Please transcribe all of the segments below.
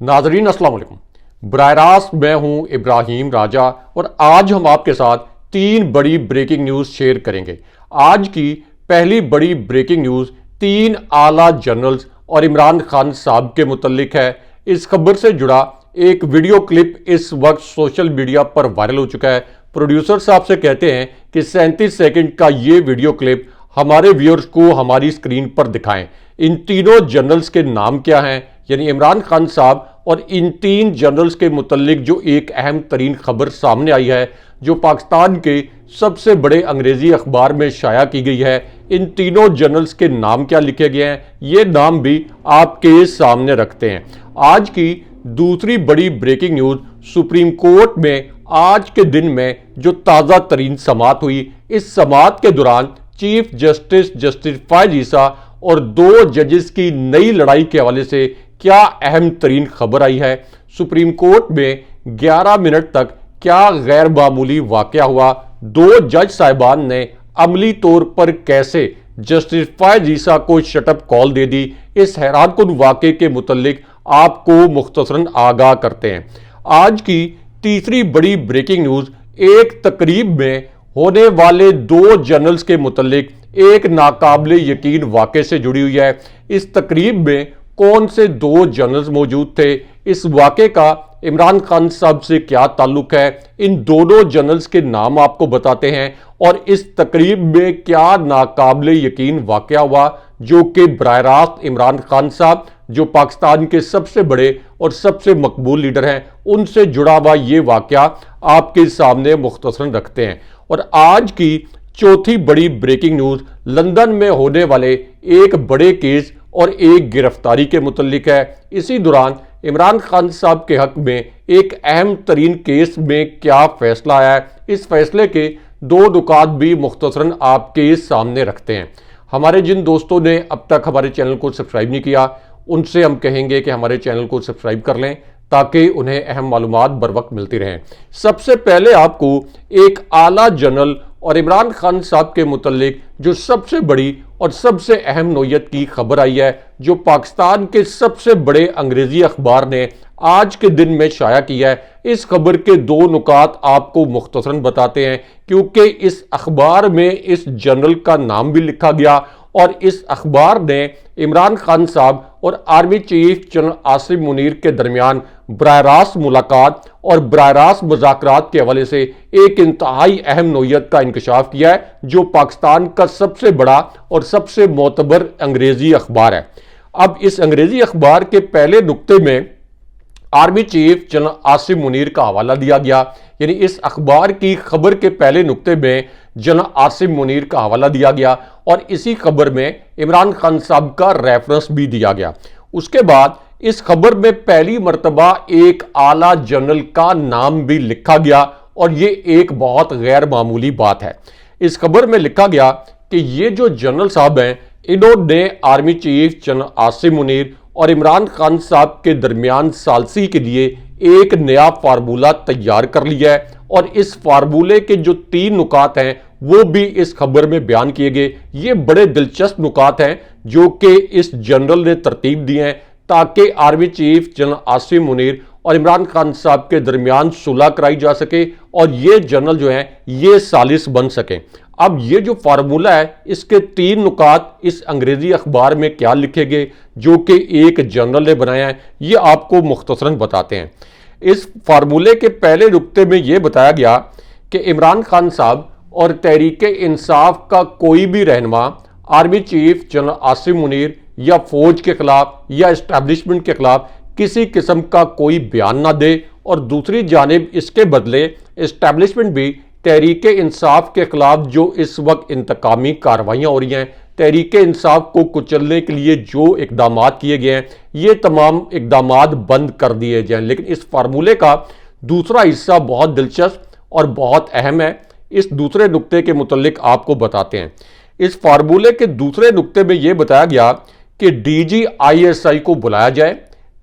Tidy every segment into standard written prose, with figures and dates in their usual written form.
नाजरीन अस्सलाम वालेकुम। बराह रास्त मैं हूं इब्राहिम राजा और आज हम आपके साथ 3 बड़ी ब्रेकिंग न्यूज़ शेयर करेंगे। आज की पहली बड़ी ब्रेकिंग न्यूज़ 3 आला जनरल्स और इमरान खान साहब के मुतल्लिक है। इस खबर से जुड़ा एक वीडियो क्लिप इस वक्त सोशल मीडिया पर वायरल हो चुका है। प्रोड्यूसर साहब से कहते हैं कि 37 सेकंड का ये वीडियो क्लिप हमारे व्यूअर्स को हमारी स्क्रीन पर दिखाएं। इन तीनों जनरल्स के नाम क्या हैं, यानी इमरान खान साहब और इन 3 जनरल्स के मुतल्लिक जो एक अहम तरीन खबर सामने आई है, जो पाकिस्तान के सबसे बड़े अंग्रेजी अखबार में शाया की गई है। इन तीनों जनरल्स के नाम क्या लिखे गए हैं, ये नाम भी आपके सामने रखते हैं। आज की दूसरी बड़ी ब्रेकिंग न्यूज़, सुप्रीम कोर्ट में आज के दिन में जो ताज़ा तरीन समाअत हुई, इस समाअत के दौरान चीफ जस्टिस फायज ईसा और 2 जजेस की नई लड़ाई के हवाले से क्या अहम तरीन खबर आई है। सुप्रीम कोर्ट में 11 मिनट तक क्या गैर मामूली वाकया हुआ, 2 जज साहिबान ने अमली तौर पर कैसे जस्टिस फायज ईसा को शटअप कॉल दे दी, इस हैरानकुन वाकये के मुतल्लिक आपको मुख्तसरन आगाह करते हैं। आज की तीसरी बड़ी ब्रेकिंग न्यूज़, एक तकरीब में होने वाले 2 जनरल्स के मुतल्लिक एक नाकाबिले यकीन वाक़े से जुड़ी हुई है। इस तकरीब में कौन से 2 जनरल्स मौजूद थे, इस वाक़े का इमरान खान साहब से क्या ताल्लुक है, इन दोनों जनरल्स के नाम आपको बताते हैं और इस तकरीब में क्या नाकाबिले यकीन वाक़या हुआ जो कि बराह रास्त इमरान खान साहब, जो पाकिस्तान के सबसे बड़े और सबसे मकबूल लीडर हैं, उनसे जुड़ा हुआ ये वाक़या आपके सामने मुख्तसरन रखते हैं। और आज की चौथी बड़ी ब्रेकिंग न्यूज़ लंदन में होने वाले एक बड़े केस और एक गिरफ्तारी के मुतल्लिक है। इसी दौरान इमरान खान साहब के हक में एक अहम तरीन केस में क्या फैसला आया है, इस फैसले के 2 नुकात भी मुख्तसरन आपके सामने रखते हैं। हमारे जिन दोस्तों ने अब तक हमारे चैनल को सब्सक्राइब नहीं किया, उनसे हम कहेंगे कि हमारे चैनल को सब्सक्राइब कर लें ताकि उन्हें अहम मालूमात बर वक्त मिलती रहें। सबसे पहले आपको एक आला जनरल और इमरान खान साहब के मुतल्लिक जो सबसे बड़ी और सबसे अहम नोयत की खबर आई है, जो पाकिस्तान के सबसे बड़े अंग्रेजी अखबार ने आज के दिन में शाया किया है, इस खबर के 2 नुकात आपको मुख्तसरन बताते हैं, क्योंकि इस अखबार में इस जनरल का नाम भी लिखा गया और इस अखबार ने इमरान खान साहब और army chief general Asim Munir के दरमियान बराह रास्त मुलाकात और बराह रास्त मुज़ाकरात के हवाले से एक इंतहाई अहम नोयत का इंकशाफ किया है, जो पाकिस्तान का सबसे बड़ा और सबसे मोतबर अंग्रेजी अखबार है। अब इस अंग्रेजी अखबार के पहले नुक्ते में army chief general Asim Munir का हवाला दिया गया, यानी इस अखबार की खबर के पहले नुक्ते में जनरल आसिम मुनीर का हवाला दिया गया और इसी खबर में इमरान खान साहब का रेफरेंस भी दिया गया। उसके बाद इस खबर में पहली मर्तबा एक आला जनरल का नाम भी लिखा गया और ये एक बहुत गैर मामूली बात है। इस खबर में लिखा गया कि ये जो जनरल साहब हैं, इन्होंने army chief general Asim Munir और इमरान खान साहब के दरमियान सालसी के लिए एक नया फार्मूला तैयार कर लिया है और इस फार्मूले के जो 3 नुकात हैं वो भी इस खबर में बयान किए गए। ये बड़े दिलचस्प नुकात हैं जो कि इस जनरल ने तरतीब दी हैं ताकि army chief general Asim Munir और इमरान खान साहब के दरमियान सुलह कराई जा सके और ये जनरल जो हैं ये सालिस बन सकें। अब ये जो फार्मूला है, इसके 3 नुकात इस अंग्रेजी अखबार में क्या लिखे गए जो कि एक जनरल ने बनाया है, ये आपको मुख्तसरन बताते हैं। इस फार्मूले के पहले नुक्ते में यह बताया गया कि इमरान खान साहब और तहरीक इंसाफ का कोई भी रहनुमा army chief general Asim Munir या फौज के खिलाफ या इस्टेब्लिशमेंट के खिलाफ किसी किस्म का कोई बयान ना दे और दूसरी जानिब इसके बदले इस्टेब्लिशमेंट भी तहरीक इंसाफ के खिलाफ जो इस वक्त इंतकामी कार्रवाइयाँ हो रही हैं, तहरीक इंसाफ को कुचलने के लिए जो इकदाम किए गए हैं, ये तमाम इकदाम बंद कर दिए जाएं। लेकिन इस फार्मूले का दूसरा हिस्सा बहुत दिलचस्प और बहुत अहम है। इस दूसरे नुक्ते के मुतल्लिक आपको बताते हैं। इस फार्मूले के दूसरे नुक्ते में यह बताया गया कि DGISI को बुलाया जाए,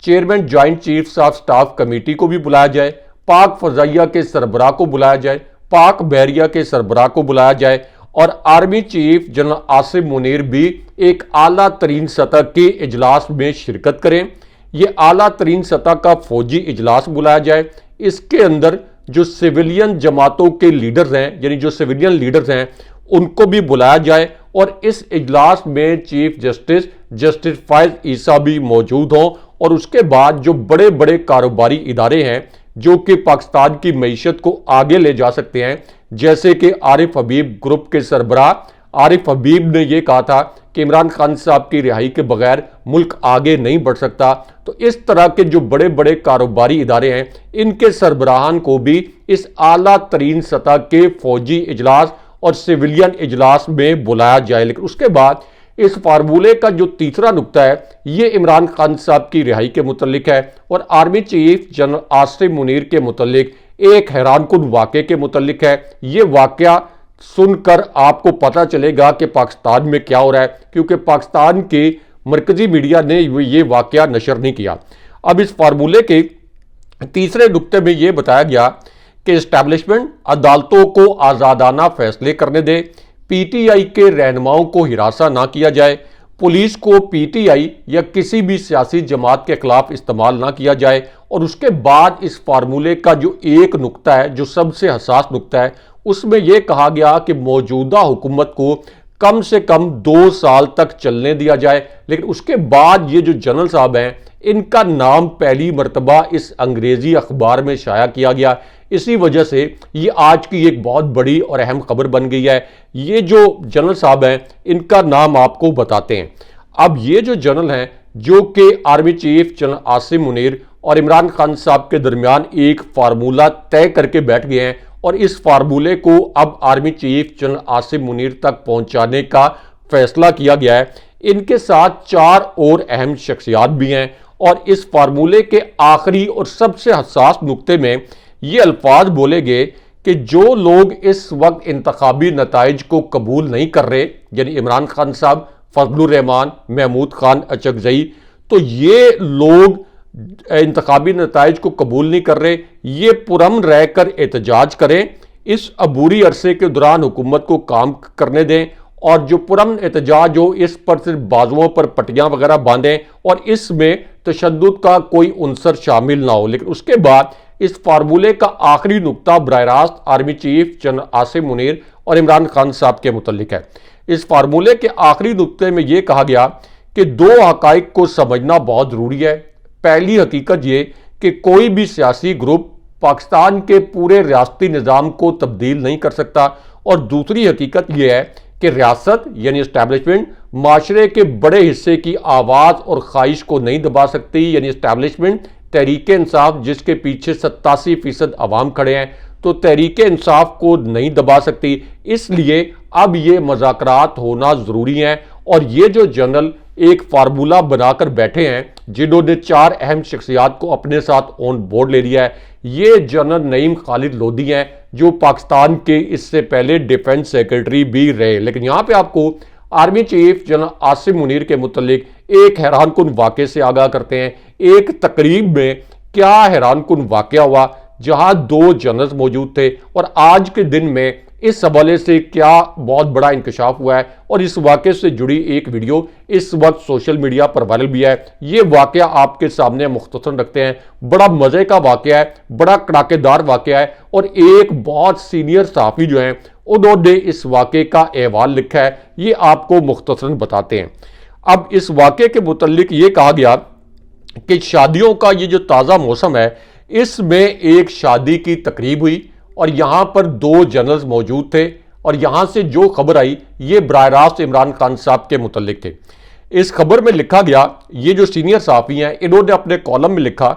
chairman joint chiefs of staff committee को भी बुलाया जाए, पाक फजाइया के सरबराह को बुलाया जाए, पाक बहरिया के सरबराह को बुलाया जाए और army chief general Asim Munir भी एक आला तरीन सतह के इजलास में शिरकत करें। ये आला तरीन सतह का फौजी इजलास बुलाया जाए। इसके अंदर जो सिविलियन जमातों के लीडर्स हैं, यानी जो सिविलियन लीडर्स हैं, उनको भी बुलाया जाए और इस इजलास में चीफ जस्टिस जस्टिस फायज ईसा भी मौजूद हों। और उसके बाद जो बड़े बड़े कारोबारी इदारे हैं जो कि पाकिस्तान की मईशत को आगे ले जा सकते हैं, जैसे कि आरिफ हबीब ग्रुप के सरबराह आरिफ हबीब ने यह कहा था कि इमरान खान साहब की रिहाई के बगैर मुल्क आगे नहीं बढ़ सकता। तो इस तरह के जो बड़े बड़े कारोबारी इदारे हैं, इनके सरबराहान को भी इस आला तरीन सतह के फौजी इजलास और सिविलियन इजलास में बुलाया जाए। लेकिन उसके बाद इस फार्मूले का जो तीसरा नुक्ता है, ये इमरान खान साहब की रिहाई के मुतल्लिक है और army chief general Asim Munir के मुतल्लिक एक हैरानकुन वाक़े के मुतल्लिक है। ये वाक़या सुनकर आपको पता चलेगा कि पाकिस्तान में क्या हो रहा है, क्योंकि पाकिस्तान के मरकजी मीडिया ने ये वाक़या नशर नहीं किया। अब इस फार्मूले के तीसरे नुक्ते में यह बताया गया कि इस्टेब्लिशमेंट अदालतों को आज़ादाना फैसले करने दे, पीटीआई के रहनुमाओं को हिरासा ना किया जाए, पुलिस को पीटीआई या किसी भी सियासी जमात के खिलाफ इस्तेमाल ना किया जाए। और उसके बाद इस फार्मूले का जो एक नुक्ता है, जो सबसे हसास नुक्ता है, उसमें यह कहा गया कि मौजूदा हुकूमत को कम से कम 2 साल तक चलने दिया जाए। लेकिन उसके बाद ये जो जनरल साहब हैं, इनका नाम पहली मर्तबा इस अंग्रेजी अखबार में शाया किया गया। इसी वजह से ये आज की एक बहुत बड़ी और अहम खबर बन गई है। ये जो जनरल साहब हैं, इनका नाम आपको बताते हैं। अब ये जो जनरल हैं, जो कि army chief general Asim Munir और इमरान खान साहब के दरमियान एक फार्मूला तय करके बैठ गए हैं और इस फार्मूले को अब army chief general Asim Munir तक पहुंचाने का फैसला किया गया है। इनके साथ 4 और अहम शख्सियात भी हैं और इस फार्मूले के आखिरी और सबसे हसास नुक्ते में ये अल्फाज बोले गए कि जो लोग इस वक्त इंतखाबी नताइज को कबूल नहीं कर रहे, यानी इमरान खान साहब, फजलुर रहमान, महमूद खान अचकजई, तो ये लोग इंतखाबी नताइज को कबूल नहीं कर रहे, ये पुरअमन रहकर एहतजाज करें, इस अबूरी अरसे के दौरान हुकूमत को काम करने दें और जो पुरअमन एहतजाज हो इस पर सिर्फ बाजुओं पर पट्टियां वगैरह बांधें और इसमें तशद्दुद का कोई उनसर शामिल ना हो। लेकिन उसके बाद इस फार्मूले का आखिरी नुक्ता बराह रास्त army chief general Asim Munir और इमरान खान साहब के मुतल्लिक है। इस फार्मूले के आखिरी नुक्ते में यह कहा गया कि 2 हकाइक को समझना बहुत जरूरी है। पहली हकीकत ये कि कोई भी सियासी ग्रुप पाकिस्तान के पूरे रियासती निज़ाम को तब्दील नहीं कर सकता और दूसरी हकीकत यह है कि रियासत यानी इस्टेब्लिशमेंट माशरे के बड़े हिस्से की आवाज़ और ख्वाहिश को नहीं दबा सकती, यानी इस्टेब्लिशमेंट तहरीक इंसाफ जिसके पीछे 87% अवाम खड़े हैं, तो तहरीक इंसाफ को नहीं दबा सकती। इसलिए अब ये मुज़ाकरात होना ज़रूरी हैं और ये जो जनरल एक फार्मूला बनाकर बैठे हैं, जिन्होंने 4 अहम शख्सियात को अपने साथ ऑन बोर्ड ले लिया है, ये जनरल नईम खालिद लोधी हैं, जो पाकिस्तान के इससे पहले डिफेंस सेक्रेटरी भी रहे। लेकिन यहाँ पे आपको army chief general Asim Munir के मुतल्लिक एक हैरानकुन वाक़े से आगाह करते हैं। एक तकरीब में क्या हैरानकुन वाक़या हुआ, जहां 2 जनरल्स मौजूद थे और आज के दिन में इस हवाले से क्या बहुत बड़ा इंकशाफ हुआ है और इस वाक़े से जुड़ी एक वीडियो इस वक्त सोशल मीडिया पर वायरल भी है। ये वाक़या आपके सामने मुख्तसर रखते हैं। बड़ा मज़े का वाक़या है, बड़ा कड़ाकेदार वाक़या है और एक बहुत सीनियर सहाफ़ी जो हैं उन्होंने इस वाक़े का अहवाल लिखा है, ये आपको मुख्तसरन बताते हैं। अब इस वाक़े के मुतल्लिक ये कहा गया कि शादियों का ये जो ताज़ा मौसम है, इसमें एक शादी की तकरीब हुई और यहाँ पर 2 जनरल्स मौजूद थे और यहाँ से जो खबर आई ये बराह रास्त इमरान खान साहब के मुतल्लिक थे। इस खबर में लिखा गया, ये जो सीनियर सहाफ़ी हैं इन्होंने अपने कॉलम में लिखा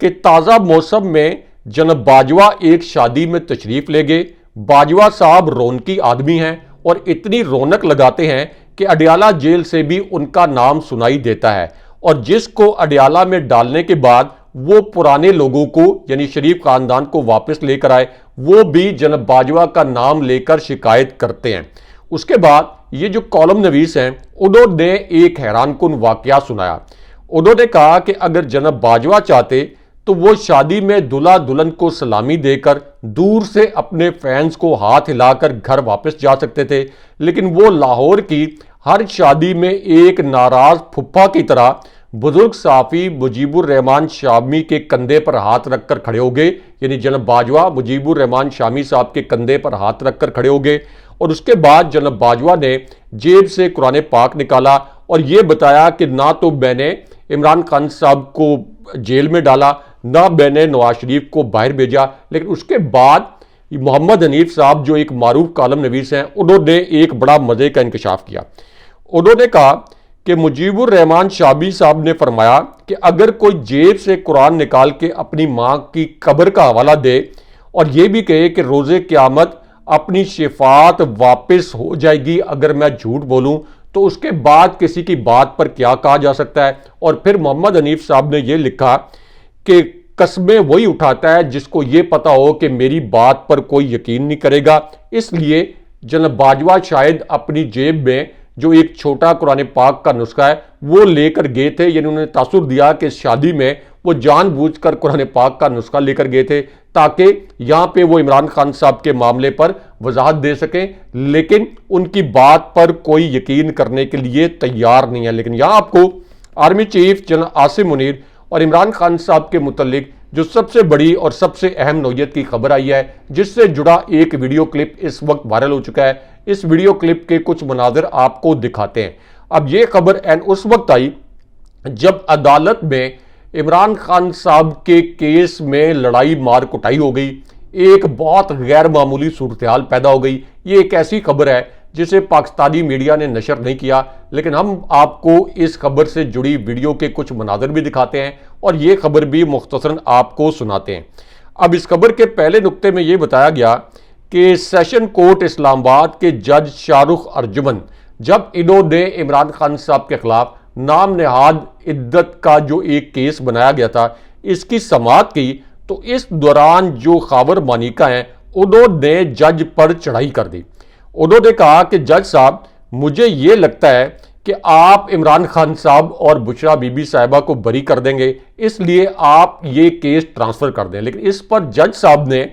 कि ताज़ा मौसम में जनाब बाजवा एक शादी में तशरीफ़ ले गए। बाजवा साहब रौनकी आदमी हैं और इतनी रौनक लगाते हैं कि अडियाला जेल से भी उनका नाम सुनाई देता है और जिसको अडियाला में डालने के बाद वो पुराने लोगों को यानी शरीफ खानदान को वापस लेकर आए, वो भी जनाब बाजवा का नाम लेकर शिकायत करते हैं। उसके बाद ये जो कॉलम नवीस हैं उन्होंने एक हैरानकुन वाकया सुनाया। उन्होंने कहा कि अगर जनाब बाजवा चाहते तो वो शादी में दूल्हा दुल्हन को सलामी देकर दूर से अपने फैंस को हाथ हिलाकर घर वापस जा सकते थे, लेकिन वो लाहौर की हर शादी में एक नाराज फुप्पा की तरह बुजुर्ग सहाफ़ी मुजीबुर रहमान शामी के कंधे पर हाथ रखकर खड़े हो गए, यानी जनाब बाजवा मुजीबुर रहमान शामी साहब के कंधे पर हाथ रखकर खड़े हो गए। और उसके बाद जनाब बाजवा ने जेब से कुरान पाक निकाला और ये बताया कि ना तो मैंने इमरान खान साहब को जेल में डाला, ना मैंने नवाज शरीफ को बाहर भेजा। लेकिन उसके बाद मोहम्मद हनीफ साहब जो एक मारूफ कालम नवीस हैं, उन्होंने एक बड़ा मजे का इंकशाफ किया। उन्होंने कहा कि मुजीबुर रहमान शामी साहब ने फरमाया कि अगर कोई जेब से कुरान निकाल के अपनी माँ की कब्र का हवाला दे और यह भी कहे कि रोज़े क़यामत अपनी शिफात वापस हो जाएगी अगर मैं झूठ बोलूं, तो उसके बाद किसी की बात पर क्या कहा जा सकता है। और फिर मोहम्मद हनीफ साहब ने यह लिखा कि कस्में वही उठाता है जिसको ये पता हो कि मेरी बात पर कोई यकीन नहीं करेगा। इसलिए जनाब बाजवा शायद अपनी जेब में जो एक छोटा कुरान पाक का नुस्खा है वो लेकर गए थे, यानी उन्होंने तासुर दिया कि शादी में वो जानबूझकर कुरान पाक का नुस्खा लेकर गए थे ताकि यहां पे वो इमरान खान साहब के मामले पर वजाहत दे सकें, लेकिन उनकी बात पर कोई यकीन करने के लिए तैयार नहीं है। लेकिन यहां आपको army chief general Asim Munir और इमरान खान साहब के मुतल्लिक जो सबसे बड़ी और सबसे अहम नौयत की खबर आई है, जिससे जुड़ा एक वीडियो क्लिप इस वक्त वायरल हो चुका है। इस वीडियो क्लिप के कुछ मनाजिर आपको दिखाते हैं। अब यह खबर उस वक्त आई जब अदालत में इमरान खान साहब के केस में लड़ाई मार कुटाई हो गई, एक बहुत गैर मामूली सूरत हाल पैदा हो गई। ये एक ऐसी खबर है जिसे पाकिस्तानी मीडिया ने नशर नहीं किया, लेकिन हम आपको इस खबर से जुड़ी वीडियो के कुछ मनाज़िर भी दिखाते हैं और ये खबर भी मुख्तसरन आपको सुनाते हैं। अब इस खबर के पहले नुक्ते में ये बताया गया कि सेशन कोर्ट इस्लामाबाद के जज शाहरुख अर्जुमन, जब इन्होंने इमरान खान साहब के खिलाफ नाम नेहाद इद्दत का जो एक केस बनाया गया था, इसकी समाअत की, तो इस दौरान जो खावर मानिका हैं उन्होंने जज पर चढ़ाई कर दी। उन्होंने कहा कि जज साहब, मुझे ये लगता है कि आप इमरान खान साहब और बुशरा बीबी साहिबा को बरी कर देंगे, इसलिए आप ये केस ट्रांसफ़र कर दें। लेकिन इस पर जज साहब ने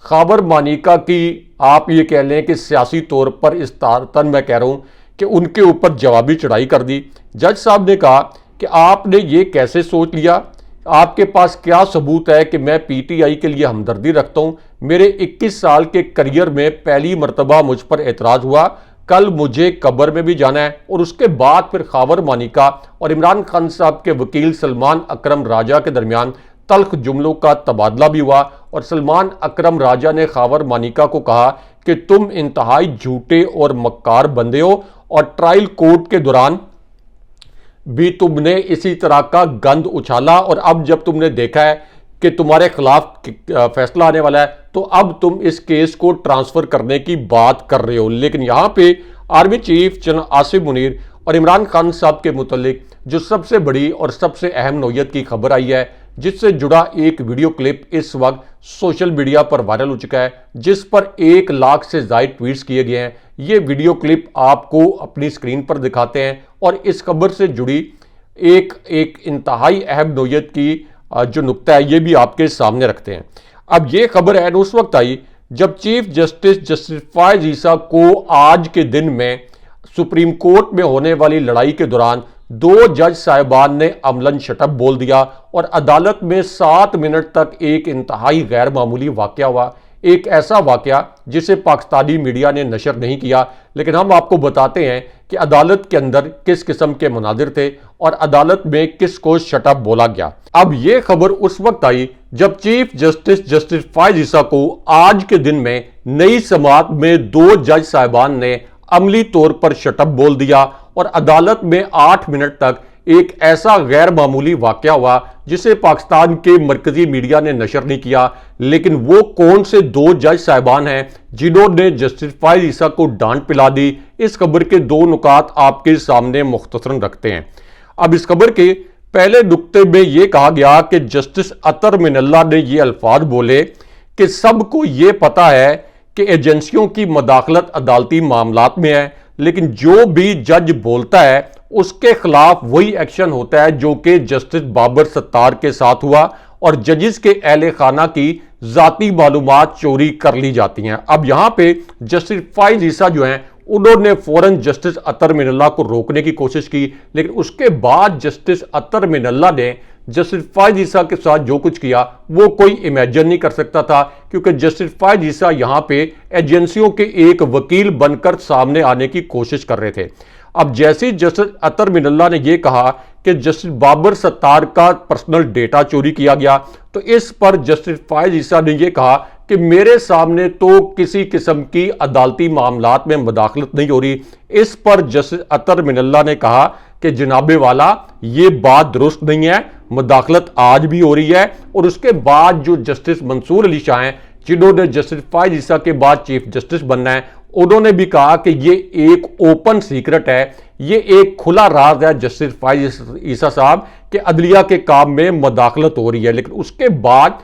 खाबर मानिका की, आप ये कह लें कि सियासी तौर पर इस तारतन मैं कह रहा हूँ कि उनके ऊपर जवाबी चढ़ाई कर दी। जज साहब ने कहा कि आपने ये कैसे सोच लिया, आपके पास क्या सबूत है कि मैं पीटीआई के लिए हमदर्दी रखता हूँ। मेरे 21 साल के करियर में पहली मरतबा मुझ पर एतराज़ हुआ, कल मुझे कब्र में भी जाना है। और उसके बाद फिर खावर मानिका और इमरान खान साहब के वकील सलमान अकरम राजा के दरमियान तल्ख जुमलों का तबादला भी हुआ और सलमान अकरम राजा ने खावर मानिका को कहा कि तुम इंतहाई झूठे और मक्कार बंदे हो और ट्रायल कोर्ट के दौरान भी तुमने इसी तरह का गंद उछाला, और अब जब तुमने देखा है कि तुम्हारे खिलाफ फैसला आने वाला है तो अब तुम इस केस को ट्रांसफर करने की बात कर रहे हो। लेकिन यहां पे army chief general Asim Munir और इमरान खान साहब के मुतल्लिक जो सबसे बड़ी और सबसे अहम नौयत की खबर आई है, जिससे जुड़ा एक वीडियो क्लिप इस वक्त सोशल मीडिया पर वायरल हो चुका है, जिस पर 1 लाख से ज़ायद ट्वीट्स किए गए हैं। ये वीडियो क्लिप आपको अपनी स्क्रीन पर दिखाते हैं और इस खबर से जुड़ी एक इंतहाई अहम नौयत की जो नुक्ता है ये भी आपके सामने रखते हैं। अब ये खबर है उस वक्त आई जब चीफ जस्टिस फायज ईसा को आज के दिन में सुप्रीम कोर्ट में होने वाली लड़ाई के दौरान 2 जज साहिबान ने अमलन शटअप बोल दिया और अदालत में 7 मिनट तक एक इंतहाई गैर मामूली वाकया हुआ। एक ऐसा वाकया जिसे पाकिस्तानी मीडिया ने नशर नहीं किया, लेकिन हम आपको बताते हैं कि अदालत के अंदर किस किस्म के मनाजिर थे और अदालत में किसको शटअप बोला गया। अब यह खबर उस वक्त आई जब चीफ जस्टिस फायज ईसा को आज के दिन में नई समाअत में 2 जज साहिबान ने अमली तौर पर शटअप बोल दिया और अदालत में 8 मिनट तक एक ऐसा गैर मामूली वाकया हुआ जिसे पाकिस्तान के मरकजी मीडिया ने नशर नहीं किया। लेकिन वो कौन से 2 जज साहिबान हैं जिन्होंने जस्टिस फायज ईसा को डांट पिला दी, इस खबर के 2 नुकात आपके सामने मुख्तसरन रखते हैं। अब इस खबर के पहले नुक्ते में यह कहा गया कि जस्टिस अतर मिनल्ला ने ये अल्फाज बोले कि सबको ये पता है कि एजेंसियों की मदाखलत अदालती मामलात में है, लेकिन जो भी जज बोलता है उसके खिलाफ वही एक्शन होता है जो कि जस्टिस बाबर सत्तार के साथ हुआ और जजिस के अहले खाना की जाती मालूमात चोरी कर ली जाती हैं। अब यहां पे जस्टिस फायज ईसा जो हैं उन्होंने फौरन जस्टिस अतर मिनल्ला को रोकने की कोशिश की, लेकिन उसके बाद जस्टिस अतर मिनल्ला ने जस्टिस फायज ईसा के साथ जो कुछ किया वो कोई इमेजिन नहीं कर सकता था, क्योंकि जस्टिस फायज ईसा यहां पे एजेंसियों के एक वकील बनकर सामने आने की कोशिश कर रहे थे। अब जैसे ही जस्टिस अतर मिनल्ला ने यह कहा कि जस्टिस बाबर सत्तार का पर्सनल डेटा चोरी किया गया, तो इस पर जस्टिस फायज ईसा ने यह कहा कि मेरे सामने तो किसी किस्म की अदालती मामलात में मुदाखलत नहीं हो रही। इस पर जस्टिस अतर मिनल्ला ने कहा कि जनाबे वाला ये बात दुरुस्त नहीं है, मुदाखलत आज भी हो रही है। और उसके बाद जो जस्टिस मंसूर अली शाह हैं, जिन्होंने जस्टिस फायज ईसा के बाद चीफ जस्टिस बनना है, उन्होंने भी कहा कि ये एक ओपन सीक्रेट है, ये एक खुला राज है जस्टिस फायज ईसा साहब के अदलिया के काम में मुदाखलत हो रही है। लेकिन उसके बाद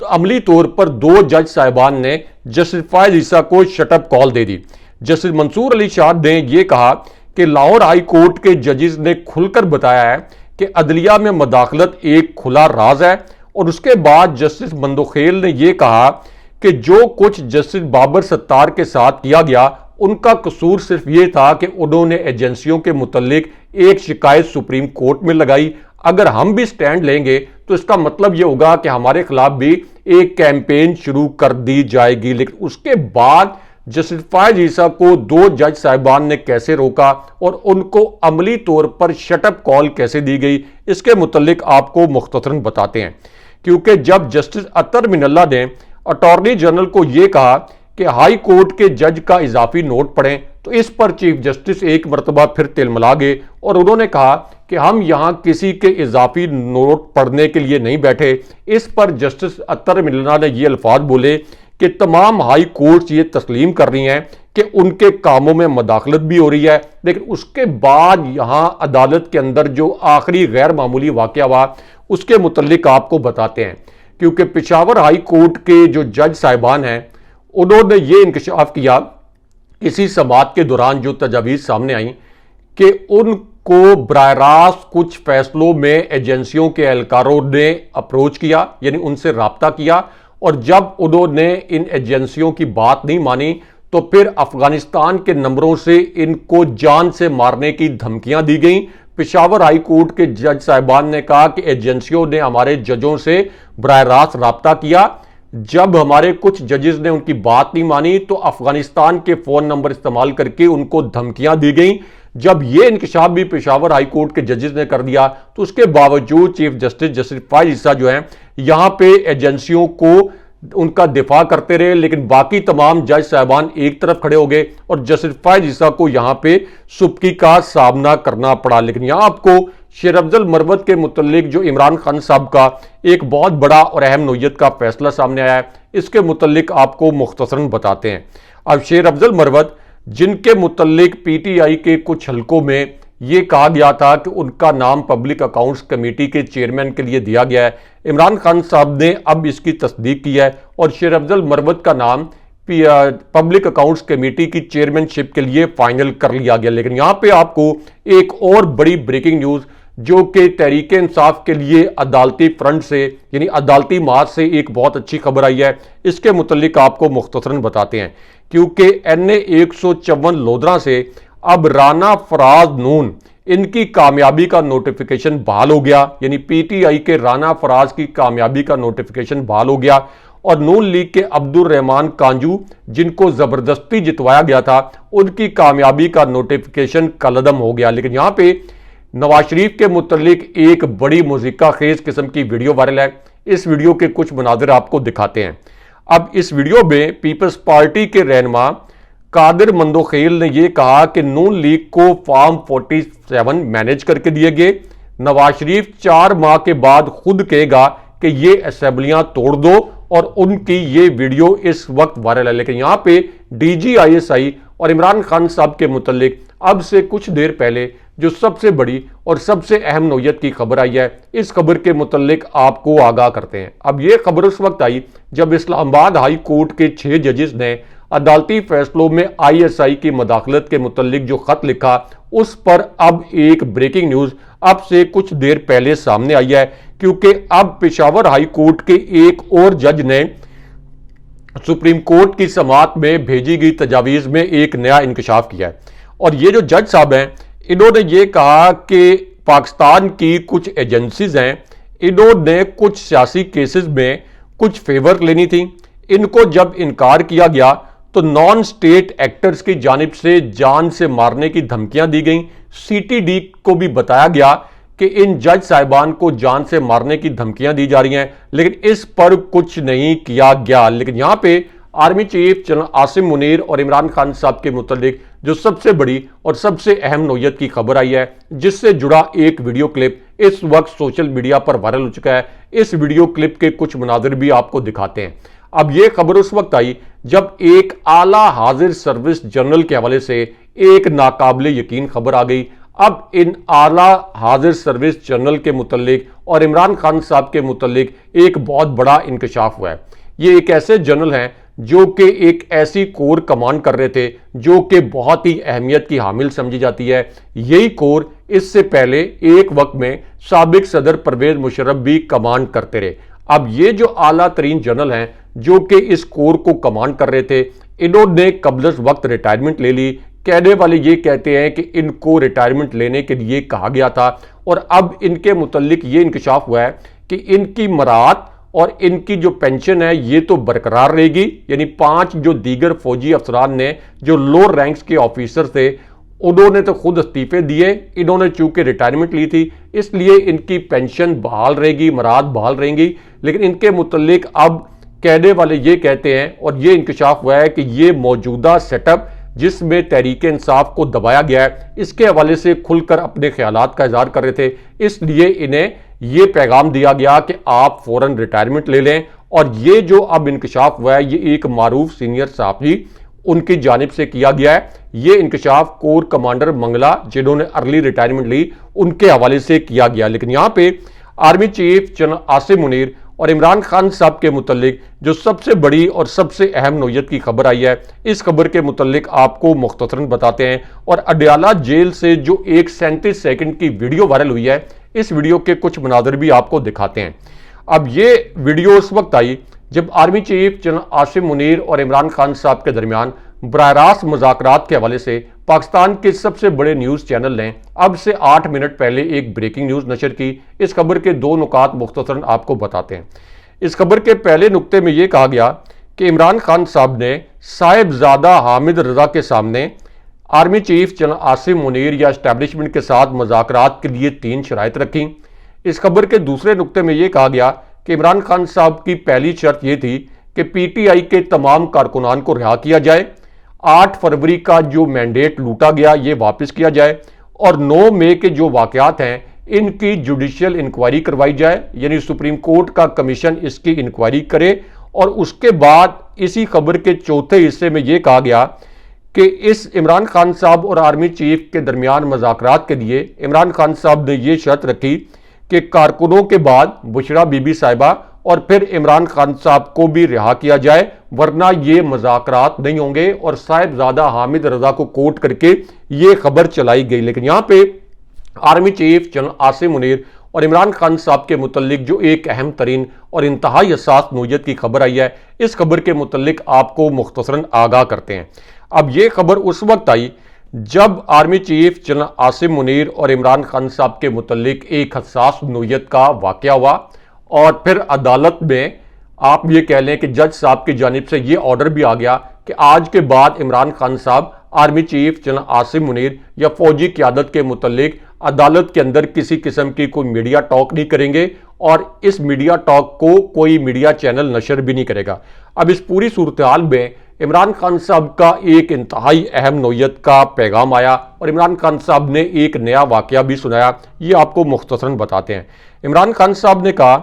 अमली तौर पर दो जज साहिबान ने जस्टिस फायज ईसा को शटअप कॉल दे दी। जस्टिस मंसूर अली शाह ने यह कहा कि लाहौर हाई कोर्ट के जजेस ने खुलकर बताया है कि अदलिया में मुदाखलत एक खुला राज है। और उसके बाद जस्टिस मंदोखेल ने यह कहा कि जो कुछ जस्टिस बाबर सत्तार के साथ किया गया उनका कसूर सिर्फ ये था कि उन्होंने एजेंसियों के मुतल्लिक एक शिकायत सुप्रीम कोर्ट में लगाई। अगर हम भी स्टैंड लेंगे तो इसका मतलब यह होगा कि हमारे खिलाफ भी एक कैंपेन शुरू कर दी जाएगी। लेकिन उसके बाद जस्टिस फायज ईसा को दो जज साहिबान ने कैसे रोका और उनको अमली तौर पर शटअप कॉल कैसे दी गई, इसके मुतल्लिक आपको मुख्तसरन बताते हैं। क्योंकि जब जस्टिस अतर मिनल्ला ने अटॉर्नी जनरल को यह कहा कि हाई कोर्ट के जज का इजाफी नोट पढ़ें, तो इस पर चीफ जस्टिस एक मरतबा फिर तिलमिला गए और उन्होंने कहा कि हम यहां किसी के इजाफी नोट पढ़ने के लिए नहीं बैठे। इस पर जस्टिस अतर मिनल्ला ने ये अल्फाज बोले कि तमाम हाई कोर्ट्स ये तस्लीम कर रही हैं कि उनके कामों में मुदाखलत भी हो रही है। लेकिन उसके बाद यहां अदालत के अंदर जो आखिरी गैर मामूली वाकया हुआ उसके मुतल्लिक आपको बताते हैं। क्योंकि पेशावर हाई कोर्ट के जो जज साहिबान हैं उन्होंने ये इंकशाफ किया इसी समाअत के दौरान जो तजावीज़ सामने आई कि उनको बराह रास्त कुछ फैसलों में एजेंसियों के एहलकारों ने अप्रोच किया, यानी उनसे रब्ता किया। और जब उन्होंने इन एजेंसियों की बात नहीं मानी तो फिर अफगानिस्तान के नंबरों से इनको जान से मारने की धमकियां दी गई। पेशावर हाई कोर्ट के जज साहिबान ने कहा कि एजेंसियों ने हमारे जजों से बराह रास्त रब्ता किया, जब हमारे कुछ जजेस ने उनकी बात नहीं मानी तो अफगानिस्तान के फोन नंबर इस्तेमाल करके उनको धमकियां दी गई। जब यह इंकशाफ भी पेशावर हाई कोर्ट के जजेस ने कर दिया तो उसके बावजूद चीफ जस्टिस फायज ईसा जो है यहां पे एजेंसियों को उनका दिफा करते रहे। लेकिन बाकी तमाम जज साहबान एक तरफ खड़े हो गए और जस्टिस फायज ईसा को यहां पे सुबकी का सामना करना पड़ा। लेकिन यहां आपको शेर अफजल मरवत के मुतल्लिक जो इमरान खान साहब का एक बहुत बड़ा और अहम नोयत का फैसला सामने आया है, इसके मुतल्लिक आपको मुख्तसरन बताते हैं। अब शेर अफजल मरवत जिनके मुतल्लिक पीटीआई के कुछ हलकों में यह कहा गया था कि उनका नाम पब्लिक अकाउंट्स कमेटी के चेयरमैन के लिए दिया गया है, इमरान खान साहब ने अब इसकी तस्दीक की है और शेर अफजल मरवत का नाम पब्लिक अकाउंट्स कमेटी की चेयरमैनशिप के लिए फाइनल कर लिया गया। लेकिन यहां पे आपको एक और बड़ी ब्रेकिंग न्यूज जो कि तहरीक इंसाफ के लिए अदालती फ्रंट से यानी अदालती मार्च से एक बहुत अच्छी खबर आई है, इसके मुतल्लिक आपको मुख्तसरन बताते हैं। क्योंकि NA 154 लोधरा से अब राना फराज नून इनकी कामयाबी का नोटिफिकेशन बहाल हो गया, यानी पीटीआई के राना फराज की कामयाबी का नोटिफिकेशन बहाल हो गया और नून लीग के अब्दुल रहमान कांजू जिनको जबरदस्ती जितवाया गया था उनकी कामयाबी का नोटिफिकेशन कलअदम हो गया। लेकिन यहां पे नवाज शरीफ के मुतल्लिक एक बड़ी मुज़िका खेज किस्म की वीडियो वायरल है। इस वीडियो के कुछ मनाज़िर आपको दिखाते हैं। अब इस वीडियो में पीपल्स पार्टी के रहनुमा कादिर मंदोखेल ने यह कहा कि नून लीग को फॉर्म 47 मैनेज करके दिए गए। नवाज शरीफ 4 माह के बाद खुद कहेगा कि ये असेंबलियां तोड़ दो और उनकी ये वीडियो इस वक्त वायरल है। लेकिन यहां पे DGISI और इमरान खान साहब के मुतल्लिक अब से कुछ देर पहले जो सबसे बड़ी और सबसे अहम नोयत की खबर आई है, इस खबर के मुतल्लिक आपको आगाह करते हैं। अब यह खबर उस वक्त आई जब इस्लामाबाद हाई कोर्ट के 6 जजेस ने अदालती फैसलों में ISI की मदाखलत के मुतल्लिक जो खत लिखा उस पर अब एक ब्रेकिंग न्यूज अब से कुछ देर पहले सामने आई है। क्योंकि अब पेशावर हाई कोर्ट के एक और जज ने सुप्रीम कोर्ट की समाअत में भेजी गई तजावीज़ में एक नया इंकशाफ किया है। और ये जो जज साहब हैं, इन्होंने ये कहा कि पाकिस्तान की कुछ एजेंसीज हैं, इन्होंने कुछ सियासी केसेस में कुछ फेवर लेनी थी। इनको जब इनकार किया गया तो नॉन स्टेट एक्टर्स की जानिब से जान से मारने की धमकियां दी गई। सीटीडी को भी बताया गया कि इन जज साहिबान को जान से मारने की धमकियां दी जा रही हैं, लेकिन इस पर कुछ नहीं किया गया। लेकिन यहां पे army chief general Asim Munir और इमरान खान साहब के मुतालिक जो सबसे बड़ी और सबसे अहम नौयत की खबर आई है, जिससे जुड़ा एक वीडियो क्लिप इस वक्त सोशल मीडिया पर वायरल हो चुका है। इस वीडियो क्लिप के कुछ मनाजिर भी आपको दिखाते हैं। अब यह खबर उस वक्त आई जब एक आला हाजिर सर्विस जनरल के हवाले से एक नाकाबिले यकीन खबर आ गई। अब इन आला हाजिर सर्विस जनरल के मुतालिक और इमरान खान साहब के मुतालिक एक बहुत बड़ा इंकशाफ हुआ है। ये एक ऐसे जनरल हैं जो कि एक ऐसी कोर कमांड कर रहे थे जो कि बहुत ही अहमियत की हामिल समझी जाती है। यही कोर इससे पहले एक वक्त में साबिक सदर परवेज मुशर्रफ भी कमांड करते रहे। अब ये जो आला तरीन जनरल हैं जो कि इस कोर को कमांड कर रहे थे, इन्होंने कबल वक्त रिटायरमेंट ले ली। कहने वाले ये कहते हैं कि इनको रिटायरमेंट लेने के लिए कहा गया था और अब इनके मुतल्लिक ये इंकशाफ हुआ है कि इनकी मरात और इनकी जो पेंशन है ये तो बरकरार रहेगी। यानी 5 जो दीगर फौजी अफसरान ने जो लोअर रैंक्स के ऑफिसर थे, उन्होंने तो खुद इस्तीफे दिए। इन्होंने चूंकि रिटायरमेंट ली थी इसलिए इनकी पेंशन बहाल रहेगी, मराद बहाल रहेंगी। लेकिन इनके मुतल्लिक अब कहने वाले ये कहते हैं और ये इंकशाफ हुआ है कि ये मौजूदा सेटअप जिसमें तहरीक इंसाफ को दबाया गया है, इसके हवाले से खुलकर अपने ख्यालात का इजहार कर रहे थे। इसलिए इन्हें ये पैगाम दिया गया कि आप फौरन रिटायरमेंट ले लें। और ये जो अब इंकशाफ हुआ है ये एक मारूफ सीनियर साहब उनकी जानिब से किया गया है। ये इंकशाफ कोर कमांडर मंगला जिन्होंने अर्ली रिटायरमेंट ली उनके हवाले से किया गया। लेकिन यहाँ पे army chief general Asim Munir और इमरान खान साहब के मुतल्लिक जो सबसे बड़ी और सबसे अहम नौयत की खबर आई है, इस खबर के मुतल्लिक आपको मुख्तसरन बताते हैं। और अडयाला जेल से जो एक 37 सेकंड की वीडियो वायरल हुई है, इस वीडियो के कुछ मनाजिर भी आपको दिखाते हैं। अब ये वीडियो उस वक्त आई जब army chief general Asim Munir और इमरान खान साहब के दरमियान बराह रास्त मुज़ाकरात के हवाले से पाकिस्तान के सबसे बड़े न्यूज़ चैनल ने अब से 8 मिनट पहले एक ब्रेकिंग न्यूज़ नशर की। इस खबर के 2 नुकात मुख्तसरन आपको बताते हैं। इस खबर के पहले नुक्ते में यह कहा गया कि इमरान खान साहब ने साहिबजादा हामिद रजा के सामने army chief general Asim Munir या एस्टैब्लिशमेंट के साथ मुज़ाकरात के लिए 3 शराइत रखी। इस खबर के दूसरे नुक्ते में यह कहा गया कि इमरान खान साहब की पहली शर्त यह थी कि पीटीआई के तमाम कारकुनान को रिहा किया जाए, 8 फरवरी का जो मैंडेट लूटा गया ये वापस किया जाए और 9 मई के जो वाकयात हैं इनकी जुडिशियल इंक्वायरी करवाई जाए। यानी सुप्रीम कोर्ट का कमीशन इसकी इंक्वायरी करे। और उसके बाद इसी खबर के चौथे हिस्से में यह कहा गया कि इस इमरान खान साहब और आर्मी चीफ के दरमियान मुज़ाकरात के लिए इमरान खान साहब ने यह शर्त रखी कि कारकुनों के बाद बुशरा बीबी साहिबा और फिर इमरान खान साहब को भी रिहा किया जाए, वरना ये मुज़ाकरात नहीं होंगे। और साहिबजादा हामिद रजा को कोट करके ये खबर चलाई गई। लेकिन यहाँ पे army chief general Asim Munir और इमरान खान साहब के मुतल्लिक जो एक अहम तरीन और इंतहाई हसास नौयत की खबर आई है, इस खबर के मुतल्लिक आपको मुख्तसरन आगाह करते हैं। अब ये खबर उस वक्त आई जब army chief general Asim Munir और इमरान खान साहब के मुतल्लिक एक हसास नौयत का वाकया हुआ और फिर अदालत में आप ये कह लें कि जज साहब की जानिब से ये ऑर्डर भी आ गया कि आज के बाद इमरान खान साहब army chief general Asim Munir या फौजी क़यादत के मुतल्लिक अदालत के अंदर किसी किस्म की कोई मीडिया टॉक नहीं करेंगे और इस मीडिया टॉक को कोई मीडिया चैनल नशर भी नहीं करेगा। अब इस पूरी सूरत हाल में इमरान खान साहब का एक इंतहाई अहम नौयत का पैगाम आया और इमरान खान साहब ने एक नया वाकया भी सुनाया। ये आपको मुख्तसरन बताते हैं। इमरान खान साहब ने कहा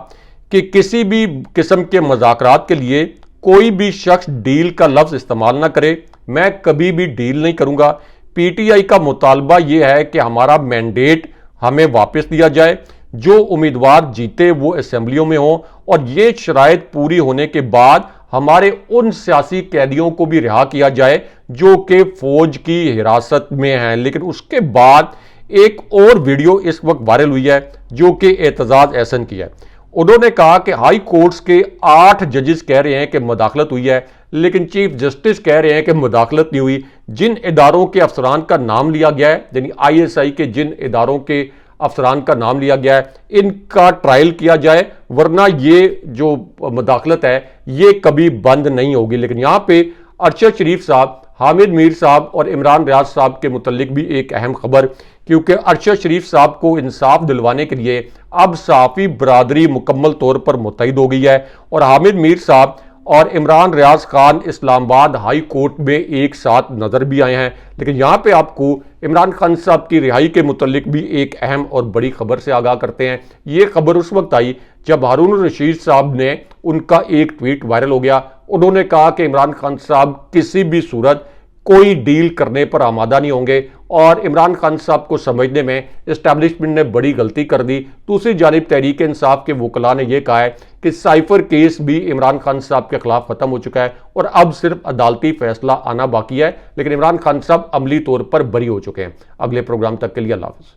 कि किसी भी किस्म के मुज़ाकरात के लिए कोई भी शख्स डील का लफ्ज़ इस्तेमाल ना करे। मैं कभी भी डील नहीं करूंगा। पीटीआई का मुतालबा यह है कि हमारा मैंडेट हमें वापस दिया जाए, जो उम्मीदवार जीते वो असेंबलियों में हो और ये शराइत पूरी होने के बाद हमारे उन सियासी कैदियों को भी रिहा किया जाए जो कि फौज की हिरासत में हैं। लेकिन उसके बाद एक और वीडियो इस वक्त वायरल हुई है जो कि एतजाज एहसन की है। उन्होंने कहा कि हाई कोर्ट्स के 8 जजेस कह रहे हैं कि मुदाखलत हुई है, लेकिन चीफ जस्टिस कह रहे हैं कि मुदाखलत नहीं हुई। जिन इदारों के अफसरान का नाम लिया गया है, यानी ISI के जिन इदारों के अफसरान का नाम लिया गया है, इनका ट्रायल किया जाए, वरना ये जो मुदाखलत है ये कभी बंद नहीं होगी। लेकिन यहां पे अरशद शरीफ साहब, हामिद मीर साहब और इमरान रियाज साहब के मुतल्लिक भी एक अहम खबर, क्योंकि अरशद शरीफ साहब को इंसाफ दिलवाने के लिए अब सहाफ़ी बरादरी मुकम्मल तौर पर मुतहिद हो गई है और हामिद मीर साहब और इमरान रियाज खान इस्लामाबाद हाई कोर्ट में एक साथ नजर भी आए हैं। लेकिन यहाँ पे आपको इमरान खान साहब की रिहाई के मुतल्लिक भी एक अहम और बड़ी खबर से आगाह करते हैं। ये खबर उस वक्त आई जब हारून रशीद साहब ने, उनका एक ट्वीट वायरल हो गया। उन्होंने कहा कि इमरान खान साहब किसी भी सूरत कोई डील करने पर आमादा नहीं होंगे और इमरान खान साहब को समझने में इस्टेब्लिशमेंट ने बड़ी गलती कर दी। दूसरी जानिब तहरीक इंसाफ के वकला ने यह कहा है कि साइफर केस भी इमरान खान साहब के खिलाफ खत्म हो चुका है और अब सिर्फ अदालती फैसला आना बाकी है, लेकिन इमरान खान साहब अमली तौर पर बरी हो चुके हैं। अगले प्रोग्राम तक के लिए अल्लाह हाफ़िज़।